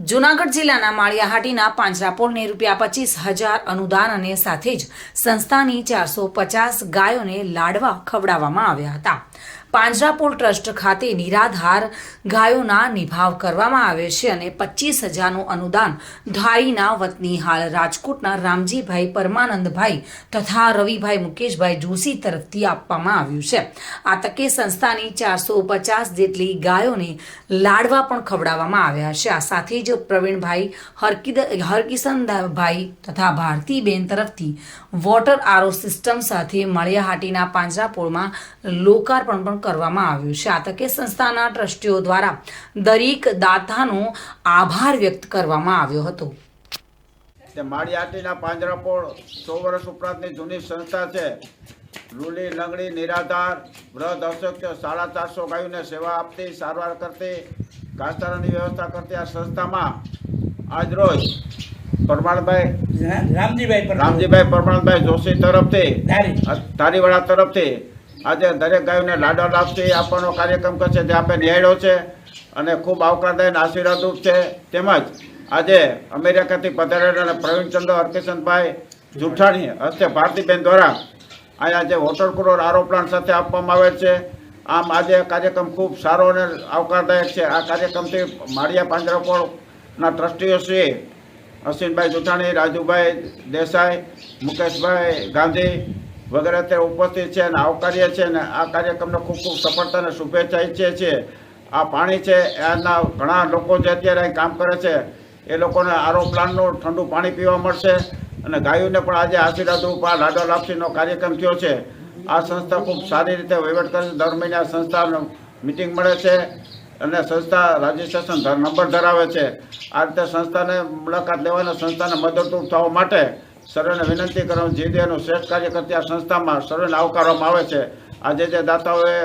જૂનાગઢ જિલ્લાના માળિયાહાટીના પાંજરાપોળને ₹25,000 અનુદાન અને સાથે જ સંસ્થાની 450 ગાયોને લાડવા ખવડાવવામાં આવ્યા હતા। પાંજરાપોળ ટ્રસ્ટ ખાતે નિરાધાર ગાયોના નિભાવ કરવામાં આવે છે અને 25,000નું અનુદાન ધારીના વતની હાલ રાજકોટના રામજીભાઈ પરમાનંદભાઈ તથા રવિભાઈ મુકેશભાઈ જોશી તરફથી આપવામાં આવ્યું છે। આ તકે સંસ્થાની 450 જેટલી ગાયોને લાડવા પણ ખવડાવવામાં આવ્યા છે। આ સાથે જ પ્રવીણભાઈ હરકિશનભાઈ તથા ભારતીબેન તરફથી વોટર આરો સિસ્ટમ સાથે માળિયાહાટીના પાંજરાપોળમાં લોકાર્પણ પણ કરવામાં આવ્યું છે। આ તકે સંસ્થાના ટ્રસ્ટીઓ દ્વારા દરેક દાતાનો આભાર વ્યક્ત કરવામાં આવ્યો હતો। માળિયાહાટીના પાંજરાપોળ 100 વર્ષ ઉપરાંતની જૂની સંસ્થા છે। રૂલી લંગડી નિરાધાર વૃદ્ધ અશક્ય 450 ગાયોને સેવા આપતી, સારવાર કરતી, ઘાસચારાની વ્યવસ્થા કરતી આ સંસ્થામાં આજરોજ રામજીભાઈ પરમાનંદભાઈ જોશી તરફથી ધારીવાડા તરફથી આજે દરેક ગાયોને લાડવા લાપસી આપવાનો કાર્યક્રમ કરશે, જે આપણે નિહાળ્યો છે અને ખૂબ આવકારદાયક આશીર્વાદરૂપ છે। તેમજ આજે અમેરિકાથી પધારેલા અને પ્રવીણચંદ્ર હરકિશનભાઈ જુઠાણી હસ્તે ભારતીબેન દ્વારા અહીંયા જે વોટર કુલર આરો પ્લાન્ટ સાથે આપવામાં આવે છે। આમ આજે કાર્યક્રમ ખૂબ સારો અને આવકારદાયક છે। આ કાર્યક્રમથી માળિયા પાંજરાપોળના ટ્રસ્ટીઓ શ્રી અશ્વિનભાઈ જુઠાણી, રાજુભાઈ દેસાઈ, મુકેશભાઈ ગાંધી વગેરે અત્યારે ઉપસ્થિત છે અને આવકારીએ છે અને આ કાર્યક્રમને ખૂબ ખૂબ સફળતા અને શુભેચ્છા ઈચ્છીએ છીએ। આ પાણી છે એના ઘણા લોકો જે અત્યારે અહીં કામ કરે છે એ લોકોને આરો પ્લાન્ટનું ઠંડુ પાણી પીવા મળશે અને ગાયોને પણ આજે આશીર્વાદરૂપ આ લાડવા લાપસીનો કાર્યક્રમ થયો છે। આ સંસ્થા ખૂબ સારી રીતે વહીવટ કરે છે। દર મહિને આ સંસ્થાનો મિટિંગ મળે છે અને સંસ્થા રજિસ્ટ્રેશન નંબર ધરાવે છે। આ રીતે સંસ્થાને મુલાકાત લેવાના સંસ્થાને મદદરૂપ થવા માટે સર્વેને વિનંતી કરવાનું જીવદયાનું શ્રેષ્ઠ કાર્ય કરતી આ સંસ્થામાં સર્વેને આવકારવામાં આવે છે। આજે જે દાતાઓએ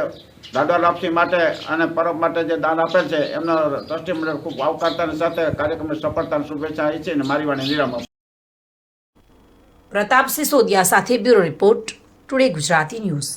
લાડવા લાપસી માટે અને પરબ માટે જે દાન આપેલ છે એમના ટ્રસ્ટી મંડળ ખૂબ આવકારતાની સાથે કાર્યક્રમની સફળતાની શુભેચ્છા ઈચ્છી અને મારી વાણી વિરામ આપું। પ્રતાપ સિસોદિયા સાથે bureau report, today Gujarati news.